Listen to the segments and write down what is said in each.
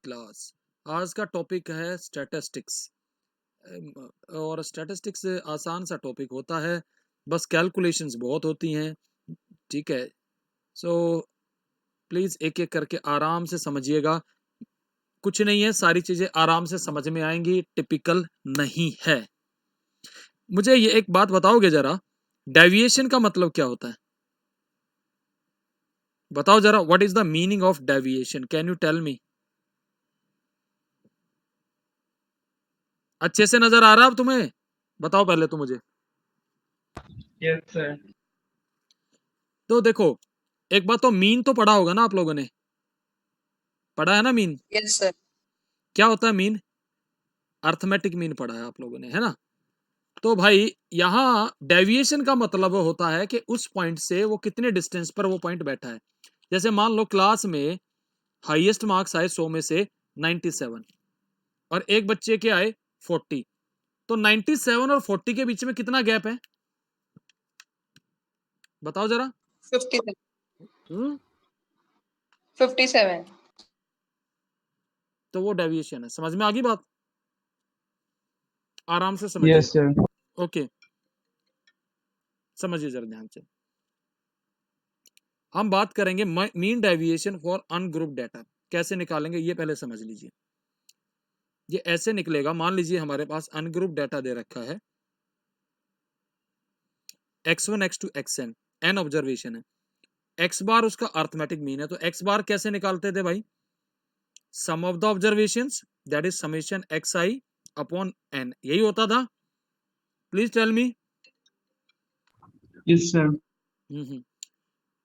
Class. आज का topic है स्टैटिस्टिक्स। और स्टैटिस्टिक्स आसान सा टॉपिक होता है, बस कैलकुलेशंस बहुत होती हैं। ठीक है, सो प्लीज़ एक एक करके आराम से समझिएगा। कुछ नहीं है, सारी चीज़ें आराम से समझ में आएंगी, टिपिकल नहीं है। मुझे ये एक बात बताओगे जरा, डेविएशन का मतलब क्या होता है? बताओ जरा, what is the meaning of deviation? Can you tell me? अच्छे से नजर आ रहा है अब तुम्हें? बताओ पहले तो मुझे। Yes sir. तो देखो, एक बात तो मीन तो पढ़ा होगा ना आप लोगों ने? पढ़ा है ना मीन? Yes sir. क्या होता है मीन? अर्थमेटिक मीन पढ़ा है आप लोगों ने, है ना? तो भाई यहाँ डेविएशन का मतलब होता है कि उस पॉइंट से वो कितने डिस्टेंस पर वो पॉइंट बैठा है। जैसे मान लो क्लास में हाईएस्ट मार्क्स आए 100 में से 97 और एक बच्चे के आए 40, तो 97 और 40 के बीच में कितना गैप है? बताओ जरा। 57। तो वो डेविएशन है। समझ में आ गई बात? आराम से समझिए। Yes sir. ओके, समझिए जरा ध्यान से। हम बात करेंगे mean deviation for ungroup data. कैसे निकालेंगे ये पहले समझ लीजिए। ये ऐसे निकलेगा, मान लीजिए हमारे पास अनग्रुप डाटा दे रखा है, x1 x2 xn, n observation है। x बार उसका अर्थमेटिक मीन है, तो x बार कैसे निकालते थे भाई? Sum of the observations, that is summation xi upon n, यही होता था। Please tell me. Yes sir.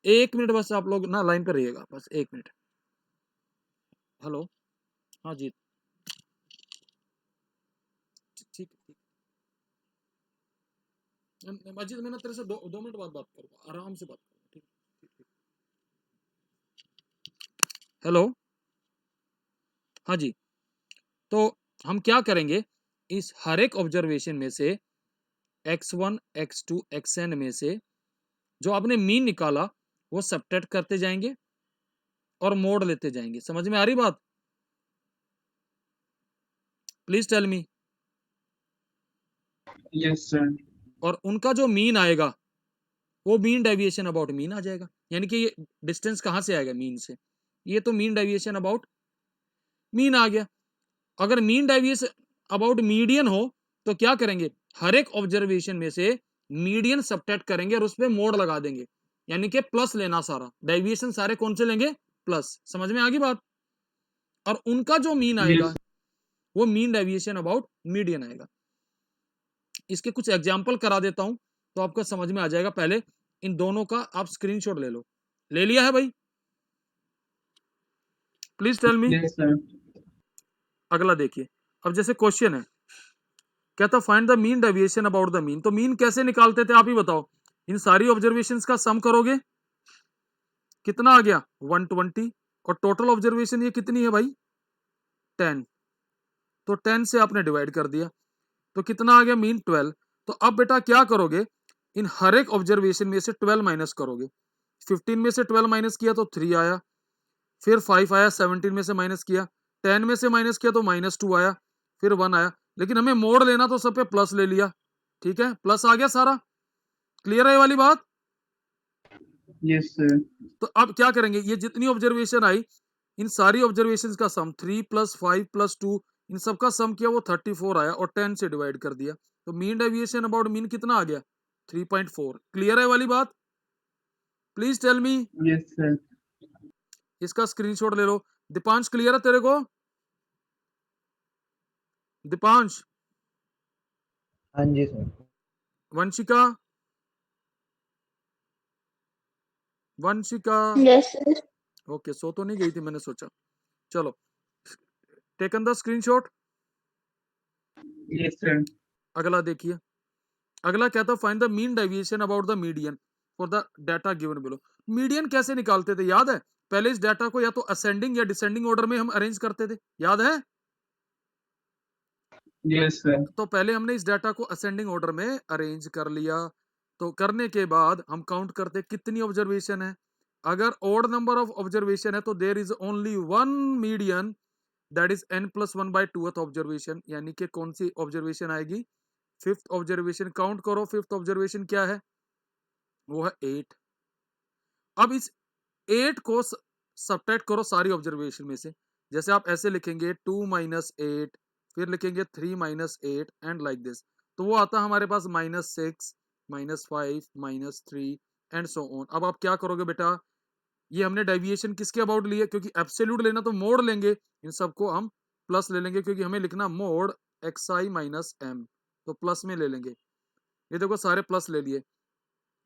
एक मिनट बस, आप लोग ना लाइन पर रहिएगा, बस एक मिनट। हेलो, हाँ जी, ठीक ठीक। मजिद, मैं ना तेरे से दो मिनट बाद बात करूंगा, आराम से बात करूंगा, ठीक ठीक। हेलो, हाँ जी। तो हम क्या करेंगे, इस हर एक ऑब्जर्वेशन में से x1 x2 xn में से जो आपने मीन निकाला वो सब्ट्रैक्ट करते जाएंगे और मोड लेते जाएंगे। समझ में आ रही बात? Please tell me. Yes sir. और उनका जो मीन आएगा वो मीन डेविएशन अबाउट मीन आ जाएगा। यानी कि ये डिस्टेंस कहां से आएगा? मीन से। ये तो मीन डेविएशन अबाउट मीन आ गया। अगर मीन डेविएशन अबाउट मीडियन हो तो क्या करेंगे, हर एक ऑब्जर्वेशन में से मीडियन सब्ट्रैक्ट करेंगे और उस पर मोड लगा देंगे, यानी कि प्लस लेना। सारा डेविएशन सारे कौन से लेंगे? प्लस। समझ में आ गई बात? और उनका जो मीन आएगा यस। वो मीन डेविएशन अबाउट मीडियन आएगा। इसके कुछ एग्जाम्पल करा देता हूं तो आपको समझ में आ जाएगा। पहले इन दोनों का आप स्क्रीनशॉट ले लो। ले लिया है भाई? Please tell me. Yes sir. अगला देखिए। अब जैसे क्वेश्चन है, कहता find the mean deviation about the mean. तो मीन कैसे निकालते थे आप ही बताओ? इन सारी ऑब्जर्वेशंस का सम करोगे, कितना आ गया? 120। और टोटल ऑब्जर्वेशन ये कितनी है भाई? 10। तो 10 से आपने डिवाइड कर दिया, तो कितना आ गया? मीन 12। तो अब बेटा क्या करोगे, इन हर एक ऑब्जर्वेशन में से 12 माइनस करोगे। 15 में से 12 माइनस किया तो 3 आया, फिर 5 आया, 17 में से माइनस किया, 10 में से माइनस किया तो -2 आया, फिर 1 आया। लेकिन हमें मोड लेना तो सब पे प्लस ले लिया। ठीक है, प्लस आ गया सारा। क्लियर है ये वाली बात? Yes sir. तो अब क्या करेंगे, ये जितनी ऑब्जर्वेशन आई इन सारी ऑब्जर्वेशन का सम 3 + 5 + 2, इन सबका सम किया वो 34 आया और 10 से डिवाइड कर दिया। तो मीन डेविएशन अबाउट मीन कितना आ गया? 3.4। क्लियर है वाली बात? Please tell me. Yes sir. इसका स्क्रीनशॉट ले लो। दीपांश, क्लियर है तेरे को? दीपांश। हाँ जी sir. Vanshika, Vanshika. Yes sir. Okay, सो तो नहीं गई थी, मैंने सोचा। चलो, taken the screenshot. Yes sir. अगला देखिए। अगला क्या था, find the mean deviation about the median for the data given below. Median कैसे निकालते थे, याद है? पहले इस डाटा को या तो असेंडिंग या डिसेंडिंग ऑर्डर में हम अरेंज करते थे, याद है? Yes sir. तो पहले हमने इस डाटा को असेंडिंग ऑर्डर में अरेंज कर लिया। तो करने के बाद हम काउंट करते कितनी ऑब्जर्वेशन है। अगर ओड नंबर ऑफ ऑब्जर्वेशन है तो there is only one median that is n+1/2th observation, यानी कि कौन सी ऑब्जर्वेशन आएगी? Fifth observation. काउंट करो, फिफ्थ ऑब्जर्वेशन क्या है? वो है 8। अब इस 8 को सब्ट्रैक्ट करो सारी ऑब्जर्वेशन में से। जैसे आप ऐसे लिखेंगे 2 माइनस 8, फिर लिखेंगे 3 माइनस 8 एंड लाइक दिस। तो वो आता है हमारे पास -6, -5, -3 एंड सो ऑन। अब आप क्या करोगे बेटा? ये हमने डेविएशन किसके अबाउट लिए? क्योंकि एब्सोल्यूट लेना तो मोड लेंगे, इन सबको हम प्लस ले लेंगे, क्योंकि हमें लिखना मोड xi माइनस m, तो प्लस में ले लेंगे। ये देखो सारे प्लस ले लिए,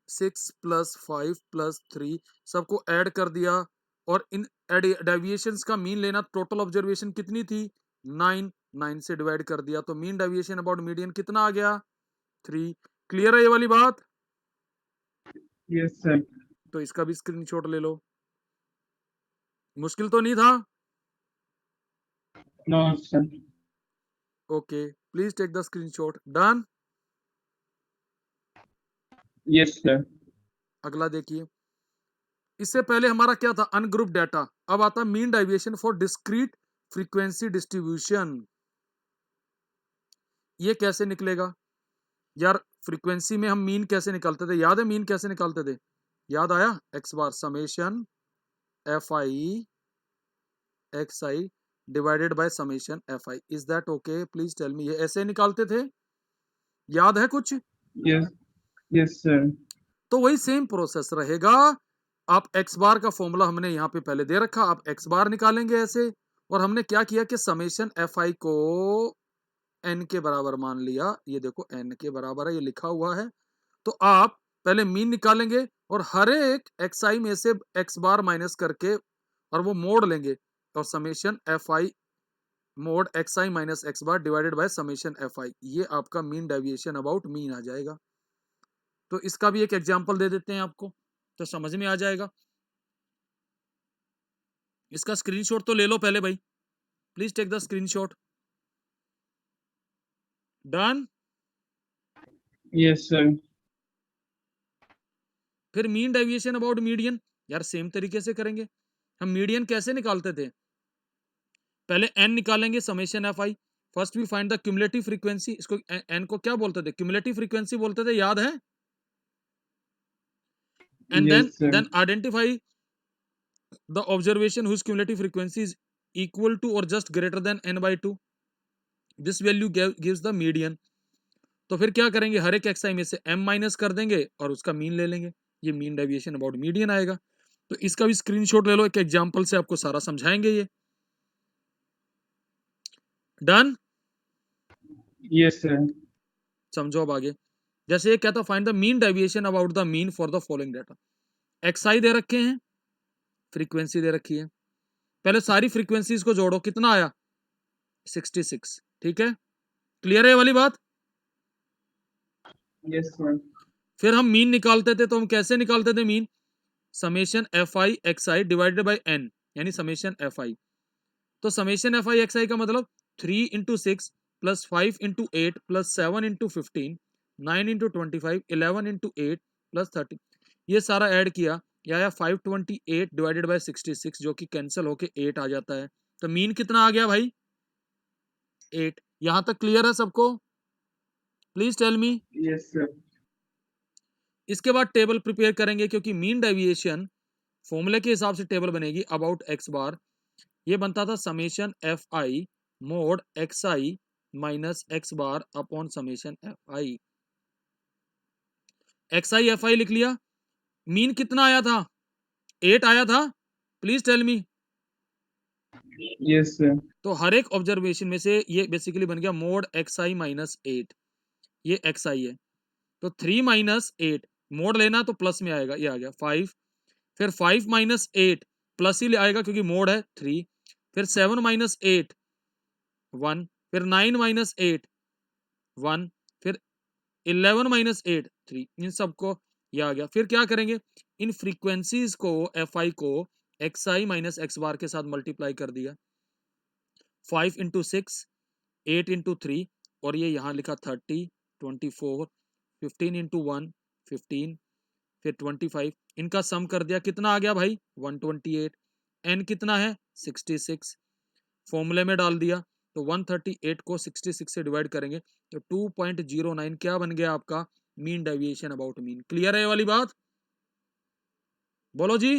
6 + 5 + 3 सबको ऐड कर दिया, और इन डेविएशंस का मीन लेना। टोटल ऑब्जर्वेशन कितनी थी? 9 से डिवाइड कर दिया, तो मीन डेविएशन अबाउट मीडियन कितना आ गया? 3। क्लियर है ये वाली बात? Yes, sir. तो इसका भी स्क्रीनशॉट ले लो। मुश्किल तो नहीं था? No, sir. Okay, please take the screenshot. Done. Yes, sir. अगला देखिए, इससे पहले हमारा क्या था? Ungroup data. अब आता mean deviation for discrete frequency distribution. ये कैसे निकलेगा यार? फ्रीक्वेंसी में हम मीन कैसे निकालते थे? याद है मीन कैसे निकालते थे? याद आया? X bar summation F I X I divided by summation F I. Is that okay? Please tell me. ये ऐसे निकालते थे, याद है कुछ? Yes, yes, sir. तो वही सेम प्रोसेस रहेगा। आप एक्स बार का फॉर्मूला हमने यहाँ पे पहले दे रखा, आप एक्स बार निकालेंगे ऐसे, और हमने क्या किया कि समेशन एफ आई को एन के बराबर मान लिया। ये देखो एन के बराबर है, ये लिखा हुआ है। तो आप पहले मीन निकालेंगे और हर एक एक्स आई में से एक्स बार माइनस करके और वो मोड़ लेंगे, और summation F I mod X I minus X bar divided by summation F आई, ये आपका मीन डेविएशन अबाउट मीन आ जाएगा। तो इसका भी एक एग्जांपल दे देते हैं आपको, तो समझ में आ जाएगा। इसका स्क्रीनशॉट तो ले लो पहले भाई, please take the screenshot. Done. Yes, sir. फिर मीन डेविएशन अबाउट मीडियन, यार सेम तरीके से करेंगे। हम मीडियन कैसे निकालते थे? पहले एन निकालेंगे summation F I. First we find the cumulative frequency. इसको एन को क्या बोलते थे? क्यूमुलेटिव फ्रीक्वेंसी बोलते थे, याद है? And Yes, sir. Then identify the observation whose cumulative frequency is equal to or just greater than n/2, this value gives the median। तो फिर क्या करेंगे? हर एक xi में से m माइनस कर देंगे और उसका मीन ले लेंगे, ये मीन डेविएशन अबाउट मीडियन आएगा। तो इसका भी स्क्रीनशॉट ले लो, एक एग्जांपल से आपको सारा समझाएंगे ये। डन। Yes, sir. समझो अब आगे। जैसे ये क्या था? Find the mean deviation about the mean for the following data. xi दे रखे हैं, फ्रीक्वेंसी दे रखी है। पहले सारी फ्रीक्वेंसीज को जोड़ो, कितना आया? 66। ठीक है, क्लियर है ये वाली बात? Yes, sir. फिर हम मीन निकालते थे, तो हम कैसे निकालते थे mean? Summation F I X I divided by N, यानी समेशन एफ आई। तो summation F I X I का मतलब 3 × 6 + 5 × 8 + 7 × 15 9 × 25 11 × 8 + 30, ये सारा ऐड किया, या आया 528 डिवाइडेड बाई 66, जो कि कैंसिल होके 8 आ जाता है। तो मीन कितना आ गया भाई? 8। यहां तक क्लियर है सबको? Please tell me. Yes, sir. इसके बाद टेबल प्रिपेयर करेंगे, क्योंकि मीन डेविएशन फॉर्मूले के हिसाब से टेबल बनेगी अबाउट एक्स बार। ये बनता था summation F I mod X I minus X bar upon summation F I. X I F I लिख लिया। मीन कितना आया था? 8 आया था। Please tell me. Yes, sir. तो हर एक ऑब्जर्वेशन में से ये बेसिकली बन गया मोड एक्स आई माइनस 8, ये एक्स आई है। तो 3 माइनस 8 मोड लेना तो प्लस में आएगा, ये आ गया 5। फिर 5 माइनस 8 प्लस ही आएगा क्योंकि मोड है 3। फिर 7 माइनस 8 1। फिर 9 माइनस 8 1। फिर 11 माइनस 8 3। इन सबको ये आ गया। फिर क्या करेंगे? इन फ्रीक्वेंसीज को एफ आई को एक्स आई माइनस एक्स बार के साथ मल्टीप्लाई कर दिया। 5 × 6 8 × 3, और ये यहाँ लिखा 30 24 15 × 1 15 फिर 25, इनका सम कर दिया, कितना आ गया भाई? 128। एन कितना है? 66। फॉर्मूले में डाल दिया, तो 138 को 66 से डिवाइड करेंगे तो 2.09 क्या बन गया आपका mean deviation about mean. Clear है ये वाली बात? बोलो जी।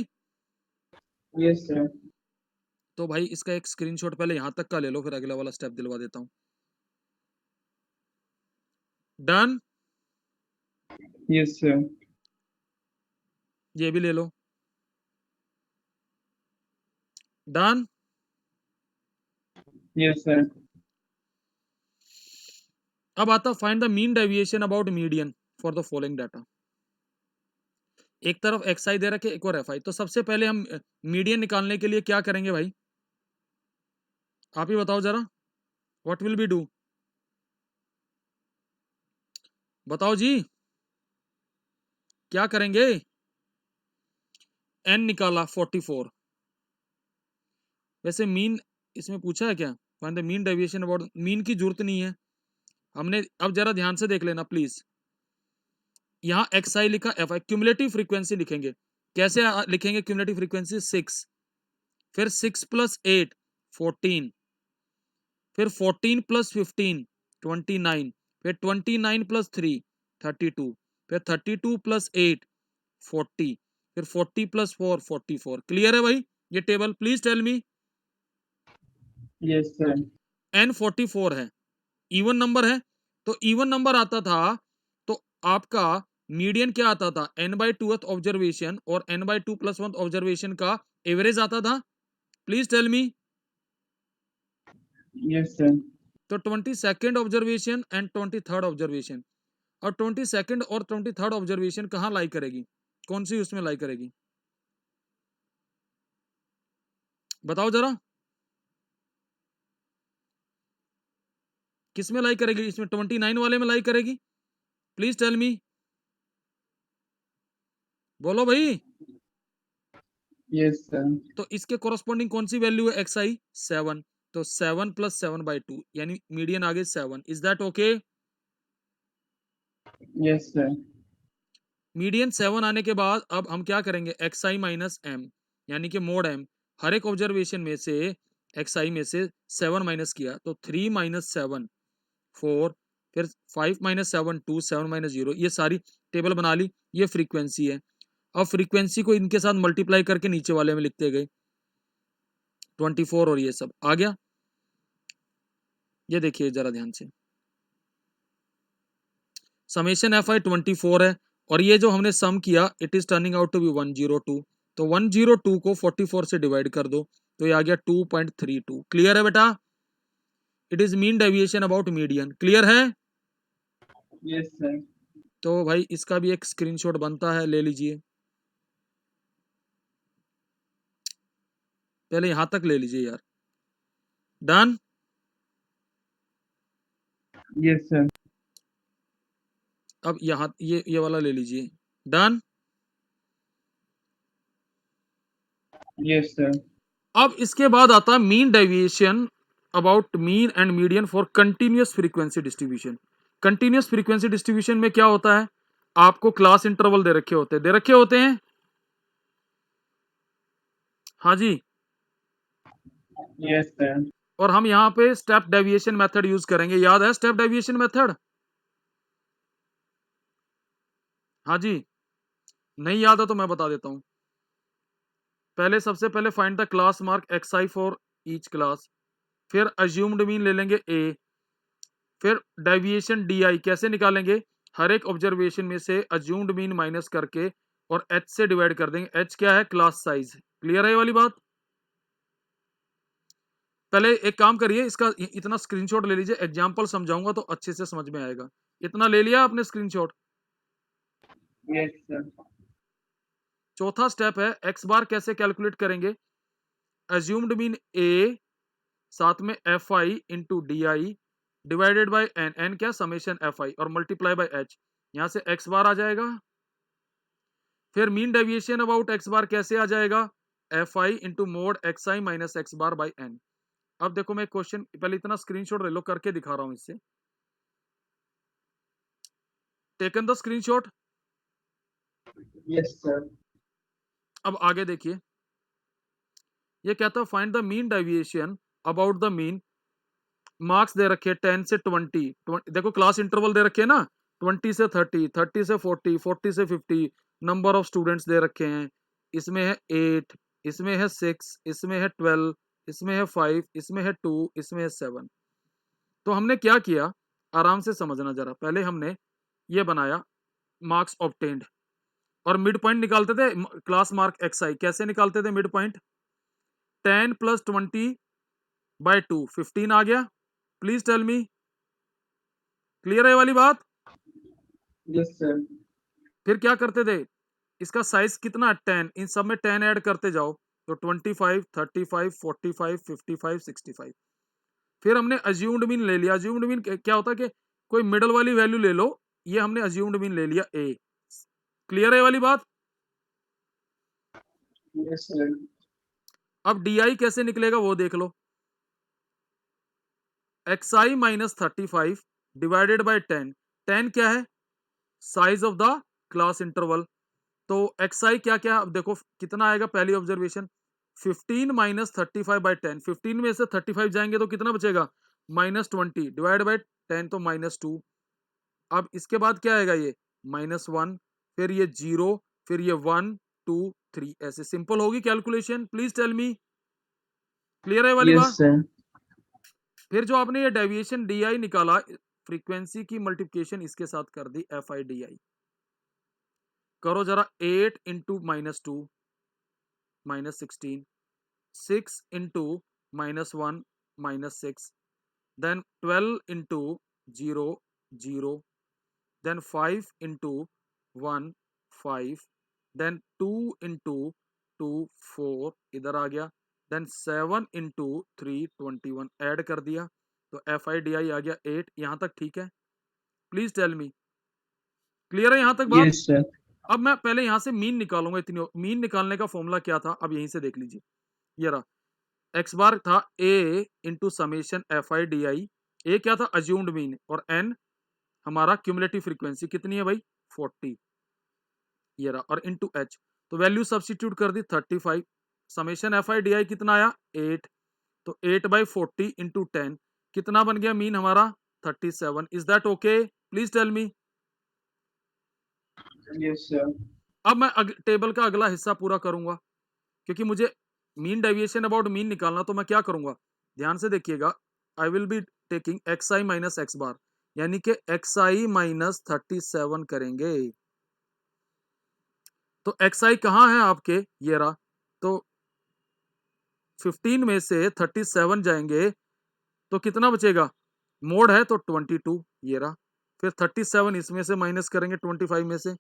Yes, sir. तो भाई इसका एक स्क्रीनशॉट पहले यहां तक का ले लो, फिर अगला वाला स्टेप दिलवा देता हूं। डन। Yes, sir. ये भी ले लो। डन। Yes, sir. अब आता find the mean deviation about median for the following data. एक तरफ एक्स आई दे रखे, एक और एफ आई। तो सबसे पहले हम मीडियन निकालने के लिए क्या करेंगे भाई, आप ही बताओ जरा, व्हाट विल बी डू, बताओ जी क्या करेंगे। एन निकाला 44। वैसे मीन इसमें पूछा है क्या, find the mean deviation about mean की जरूरत नहीं है हमने। अब जरा ध्यान से देख लेना प्लीज, यहाँ एक्स आई लिखा, एफ आई, क्यूमुलेटिव फ्रीक्वेंसी लिखेंगे। कैसे लिखेंगे क्यूमुलेटिव फ्रीक्वेंसी? 6, फिर 6 + 8 14, फिर 14 + 15 29, फिर 29 + 3 32, फिर 32 + 8 40, फिर 40 + 4 44। क्लियर है भाई ये टेबल? Please tell me. Yes, sir. N 44 है, इवन नंबर है, तो इवन नंबर आता था तो आपका मीडियन क्या आता था, n/2th ऑब्जर्वेशन और n/2 + 1 ऑब्जर्वेशन का एवरेज आता था। Please tell me. Yes, sir. तो 22nd observation and 23rd observation, और 22nd और 23rd ऑब्जर्वेशन कहाँ लाई करेगी, कौन सी उसमें लाई करेगी, बताओ जरा, किस में लाई करेगी? इसमें 29 वाले में लाई करेगी? प्लीज टेल मी, बोलो भाई। Yes, sir. तो इसके कोरस्पॉन्डिंग कौन सी वैल्यू है एक्स आई? 7। तो 7 + 7/2 यानी मीडियन आ गई 7। Is that okay? Yes, sir. Median 7 आने के बाद अब हम क्या करेंगे, एक्स आई माइनस एम, यानी कि मोड एम। हर एक ऑब्जर्वेशन में से एक्स आई में से 7 माइनस किया तो 3 - 7 4, फिर 5 - 7 2, 7 - 0। ये सारी टेबल बना ली, ये फ्रीक्वेंसी है। अब फ्रीक्वेंसी को इनके साथ मल्टीप्लाई करके नीचे वाले में लिखते गए 24, और ये सब आ गया। ये देखिए जरा ध्यान से, समेशन एफ आई 24 है, और ये जो हमने सम किया it is turning out to be 102। तो 102 को 44 से डिवाइड कर दो तो ये आ गया 2.32। क्लियर है बेटा? It is mean deviation about median. Clear है? Yes, sir. तो भाई इसका भी एक स्क्रीनशॉट बनता है, ले लीजिए, पहले यहां तक ले लीजिए यार। डन। Yes, sir. अब यहां ये वाला ले लीजिए। डन। Yes, sir. अब इसके बाद आता है mean deviation about mean and median for continuous frequency distribution. Continuous frequency distribution में क्या होता है, आपको क्लास इंटरवल दे रखे होते हैं। हाँ जी। Yes, sir. और हम यहाँ पे स्टेप डेविएशन मेथड यूज करेंगे, याद है स्टेप डेविएशन मेथड? हाँ जी, नहीं याद है तो मैं बता देता हूं। पहले सबसे पहले find the class mark x I for each class, फिर अज्यूम्ड मीन ले लेंगे ए, फिर डेविएशन डी आई कैसे निकालेंगे, हर एक ऑब्जर्वेशन में से अज्यूम्ड मीन माइनस करके और एच से डिवाइड कर देंगे। एच क्या है? Class size. क्लियर है ये वाली बात? पहले एक काम करिए, इसका इतना स्क्रीनशॉट ले लीजिए, एग्जांपल समझाऊंगा तो अच्छे से समझ में आएगा। इतना ले लिया आपने स्क्रीनशॉट? Yes, sir. चौथा स्टेप है एक्स बार कैसे कैलकुलेट करेंगे, अज्यूम्ड मीन ए साथ में F I into D I divided by N, N क्या समेशन एफ आई, और मल्टीप्लाई बाई एच, यहां से एक्स बार आ जाएगा। फिर mean deviation about X bar कैसे आ जाएगा, F I into mod X I minus X bar by N. अब देखो मैं क्वेश्चन पहले इतना स्क्रीनशॉट ले लो, करके दिखा रहा हूं इससे। Taken the screenshot. Yes, sir. अब आगे देखिए, ये कहता है find the mean deviation about the mean, marks दे रखे 10 से 20, देखो क्लास इंटरवल दे रखे हैं ना, 20 से 30, 30 से 40, 40 से 50, नंबर ऑफ स्टूडेंट्स दे रखे हैं, इसमें है 8, इसमें है 6, इसमें है 12, इसमें है 5, इसमें है 2, इसमें है 7। तो हमने क्या किया, आराम से समझना जरा, पहले हमने ये बनाया मार्क्स ऑब्टेन्ड, और मिड पॉइंट निकालते थे, क्लास मार्क XI कैसे निकालते थे मिड पॉइंट, 10 + 20/2 15 आ गया। प्लीज टेल मी, क्लियर है ये वाली बात। Yes, sir. फिर क्या करते थे, इसका साइज कितना 10, इन सब में 10 ऐड करते जाओ, तो 25, 35, 45, 55, 65। फिर हमने अज्यूम्ड मीन ले लिया, अज्यूम्ड मीन क्या होता है कि कोई मिडल वाली वैल्यू ले लो, ये हमने अज्यूम्ड मीन ले लिया A। क्लियर है ये वाली बात। Yes, sir. अब DI कैसे निकलेगा वो देख लो, XI - 35 डिवाइडेड बाय 10, 10 क्या है, size of the class interval, तो XI क्या क्या, अब देखो कितना आएगा, पहली ऑब्जर्वेशन 15 - 35/10, 15 में से 35 जाएंगे तो कितना बचेगा, -20 डिवाइड बाय 10 तो -2। अब इसके बाद क्या आएगा, ये -1, फिर ये 0, फिर ये 1 2 3, ऐसे सिंपल होगी calculation. Please tell me, clear है वाली Yes, बात। sir. फिर जो आपने ये डेविएशन DI निकाला, फ्रीक्वेंसी की मल्टीप्लिकेशन इसके साथ कर दी FI/DI, करो जरा, 8 × -2 -16, 6 × -1 -6, then 12 × 0 0, then 5 × 1 5, then 2 × 2 4 इधर आ गया, then 7 × 3 21 ऐड कर दिया, तो FI/DI आ गया 8। यहां तक ठीक है, प्लीज टेल मी, क्लियर है यहां तक बात। Yes, sir. अब मैं पहले यहां से मीन निकालूंगा, इतनी मीन निकालने का फॉर्मूला क्या था, अब यहीं से देख लीजिए, ये रहा, x बार था A × समेशन FI/DI, A क्या था, अज्यूम्ड मीन, और n हमारा क्यूमुलेटिव फ्रीक्वेंसी कितनी है भाई, 40, ये रहा, और इनटू h, तो वैल्यू सब्स्टिट्यूट कर दी 35, समेशन FI/DI कितना आया 8, तो 8/40 × 10 कितना बन गया मीन हमारा 37। Is that okay, please tell me. Yes, sir. अब मैं टेबल का अगला हिस्सा पूरा करूंगा, क्योंकि मुझे मीन डेविएशन अबाउट मीन निकालना, तो मैं क्या करूंगा, ध्यान से देखिएगा, I will be taking XI - X बार, यानी कि XI - 37 करेंगे। तो XI कहाँ है आपके, ये रहा, तो 15 में से 37 जाएंगे तो कितना बचेगा, मोड है तो 22, ये रहा, फिर 37 इसमें से माइनस करेंगे 25 में से,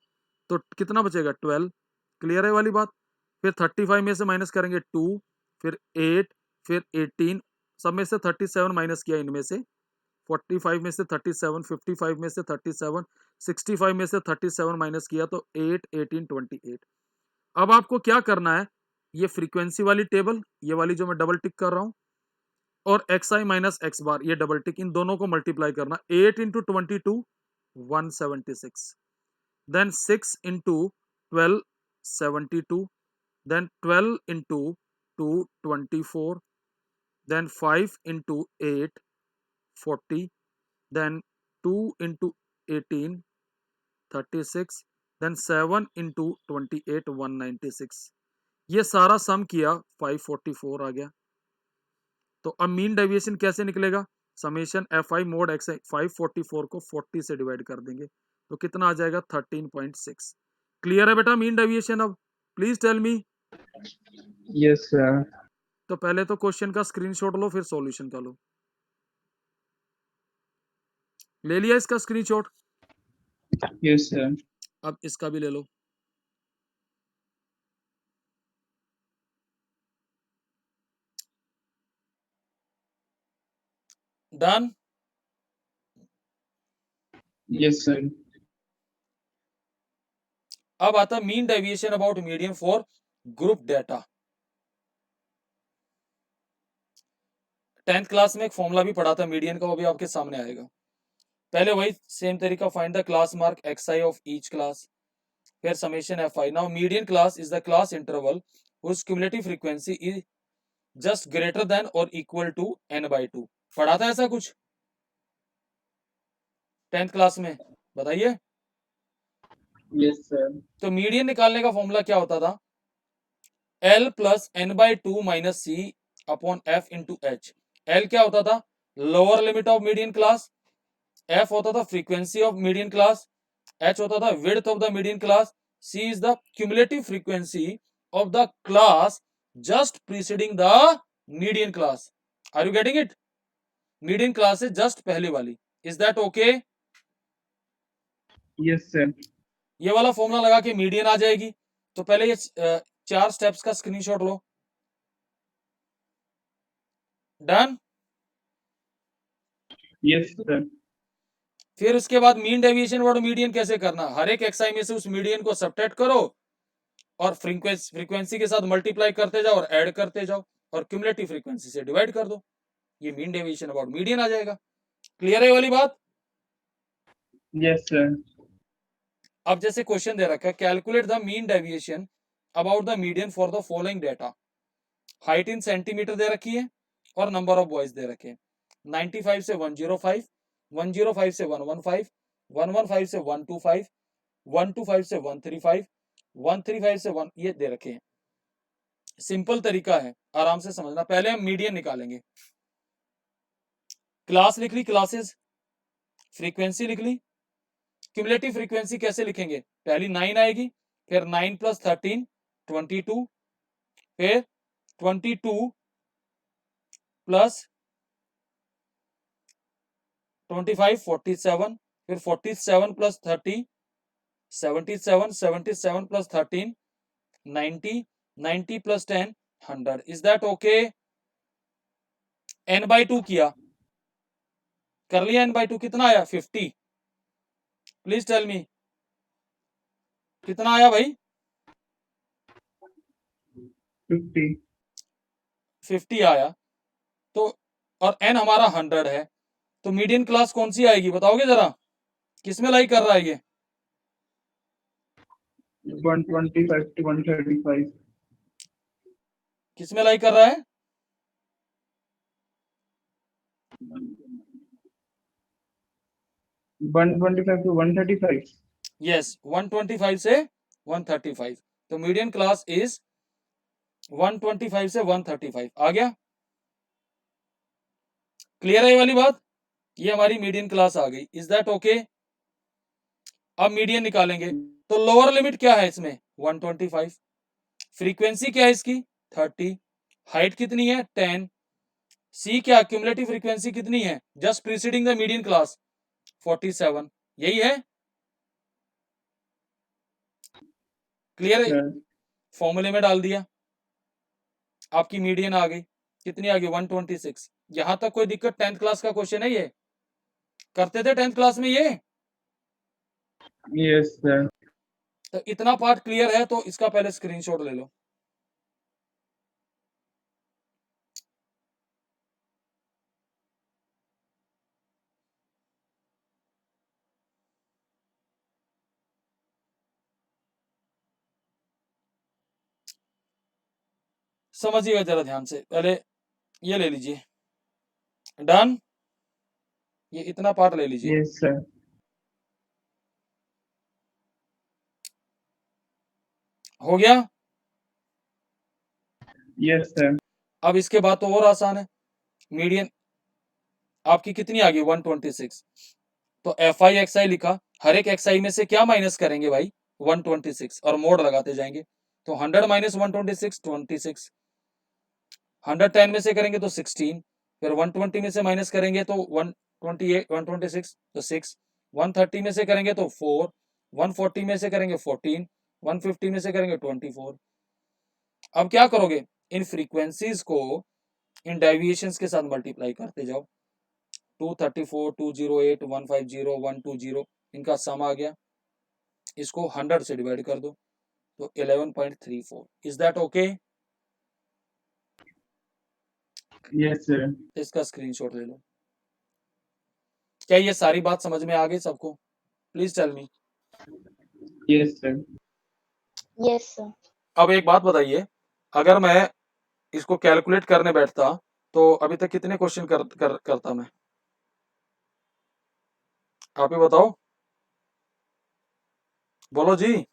तो कितना बचेगा 12। क्लियर है वाली बात। फिर 35 में से माइनस करेंगे 2, फिर 8, फिर 18, सब में से 37 माइनस किया, इनमें से 45 में से 37, 55 में से 37, 65 में से 37 माइनस किया, तो 8 18 28। अब आपको क्या करना है, ये फ्रीक्वेंसी वाली टेबल, ये वाली जो मैं डबल टिक कर रहा हूं, और XI - X बार, ये डबल टिक, इन दोनों को मल्टीप्लाई करना, 8 × 22 176, then 6 × 12 72, then 12 × 2 24, then 5 × 8 40, then 2 × 18 36, then 7 × 28 196, ये सारा सम किया 544 आ गया। तो अब मीन डेविएशन कैसे निकलेगा, समेशन FI mod XI, 544 को 40 से डिवाइड कर देंगे, तो कितना आ जाएगा 13.6। क्लियर है बेटा मीन डेविएशन। अब please tell me. Yes, sir. तो पहले तो क्वेश्चन का स्क्रीनशॉट लो, फिर सॉल्यूशन का लो। ले लिया इसका स्क्रीनशॉट, Yes, sir. अब इसका भी ले लो। डन। Yes, sir. अब आता है mean deviation about median for group data. 10th class में एक फॉर्मूला भी पढ़ा था मीडियन का, वो भी आपके सामने आएगा। पहले वही सेम तरीका, find the class mark XI of each class, फिर summation FI। Now median class is the class interval whose cumulative frequency is just greater than और इक्वल टू n/2। पढ़ा था ऐसा कुछ 10th क्लास में? बताइए। Yes, sir. तो median निकालने का फॉर्मूला क्या होता था? L plus n/2 minus C upon F into H. L क्या होता था? Lower limit of median class. F होता था frequency of median class. H होता था width of the median class. C is the cumulative frequency of the class just preceding the median class. Are you getting it? Median class से just पहले वाली। Is that okay? Yes, sir. ये वाला formula लगा के median आ जाएगी। तो पहले ये 4 स्टेप्स का स्क्रीनशॉट लो। डन। Yes, sir. फिर उसके बाद मीन डेविएशन और मीडियन कैसे करना? हर एक एक्सआई में से उस मीडियन को सबट्रैक्ट करो और फ्रीक्वेंसी के साथ मल्टीप्लाई करते जाओ और ऐड करते जाओ और क्यूमुलेटिव फ्रीक्वेंसी से डिवाइड कर दो। ये मीन डेविएशन अबाउट मीडियन आ जाएगा। क्लियर है ये वाली बात? Yes, sir. अब जैसे क्वेश्चन दे रखा है, calculate the mean deviation about the median for the following data. Height in centimeter दे रखी है और नंबर ऑफ बॉयज दे रखे हैं। 95 से 105, 105 से 115, 115 से 125, 125 से 135, 135 से 1, ये दे रखे हैं। सिंपल तरीका है, आराम से समझना। पहले हम मीडियन निकालेंगे। क्लास लिख ली, क्लासेस, फ्रीक्वेंसी लिख ली। क्यूमुलेटिव फ्रीक्वेंसी कैसे लिखेंगे? पहली 9 आएगी, फिर 9 प्लस 13 22, फिर 22 प्लस 25 47, फिर 47 plus 30 77, 77 plus 13 90, 90 plus 10 100। Is that okay? n/2 किया, कर लिया। n/2 कितना आया? 50। प्लीज टेल मी कितना आया भाई? 50. 50 आया। तो और n हमारा 100 है, तो मीडियन क्लास कौन सी आएगी बताओगे जरा? किसमें लाई कर रहा है ये? 125 to 135. किसमें लाई कर रहा है? 125 to 135. यस, 125 से 135। तो मीडियन क्लास इज 125 से 135। आ गया? क्लियर है ये वाली बात? ये हमारी मीडियन क्लास आ गई। Is that okay? अब मीडियन निकालेंगे। तो लोअर लिमिट क्या है इसमें? 125। फ्रीक्वेंसी क्या है इसकी? 30। हाइट कितनी है? 10। सी क्या? क्यूमुलेटिव फ्रीक्वेंसी कितनी है just preceding the median class? 47। यही है? क्लियर है? Sir. फॉर्मूले में डाल दिया, आपकी मीडियन आ गई। कितनी आ गई? 126। यहां तक कोई दिक्कत? 10th क्लास का क्वेश्चन है ये। करते थे 10th क्लास में ये? Yes, sir. तो इतना पार्ट क्लियर है तो इसका पहले स्क्रीनशॉट ले लो। समझिएगा जरा ध्यान से। पहले ये ले लीजिए। डन। ये इतना पार्ट ले लीजिए। Yes, sir. हो गया? Yes, sir. अब इसके बाद तो और आसान है। मीडियन आपकी कितनी आ गई? 126। तो FI लिखा, हर एक XI में से क्या माइनस करेंगे भाई? 126 और मोड लगाते जाएंगे। तो 100 माइनस 126 26। 110 में से करेंगे तो 16, फिर 120 में से माइनस करेंगे तो 128 126 तो 6, 130 में से करेंगे तो 4, 140 में से करेंगे 14, 150 में से करेंगे 24। अब क्या करोगे? इन फ्रीक्वेंसीज को इन डेविएशंस के साथ मल्टीप्लाई करते जाओ। 234, 208, 150, 120, इनका सम आ गया। इसको 100 से डिवाइड कर दो तो 11.34। Is that okay? Yes, sir. इसका स्क्रीनशॉट ले लो। क्या ये सारी बात समझ में आ गई सबको? Please tell me. Yes, sir. Yes, sir. अब एक बात बताइए, अगर मैं इसको कैलकुलेट करने बैठता तो अभी तक कितने क्वेश्चन करता मैं? आप ही बताओ, बोलो जी।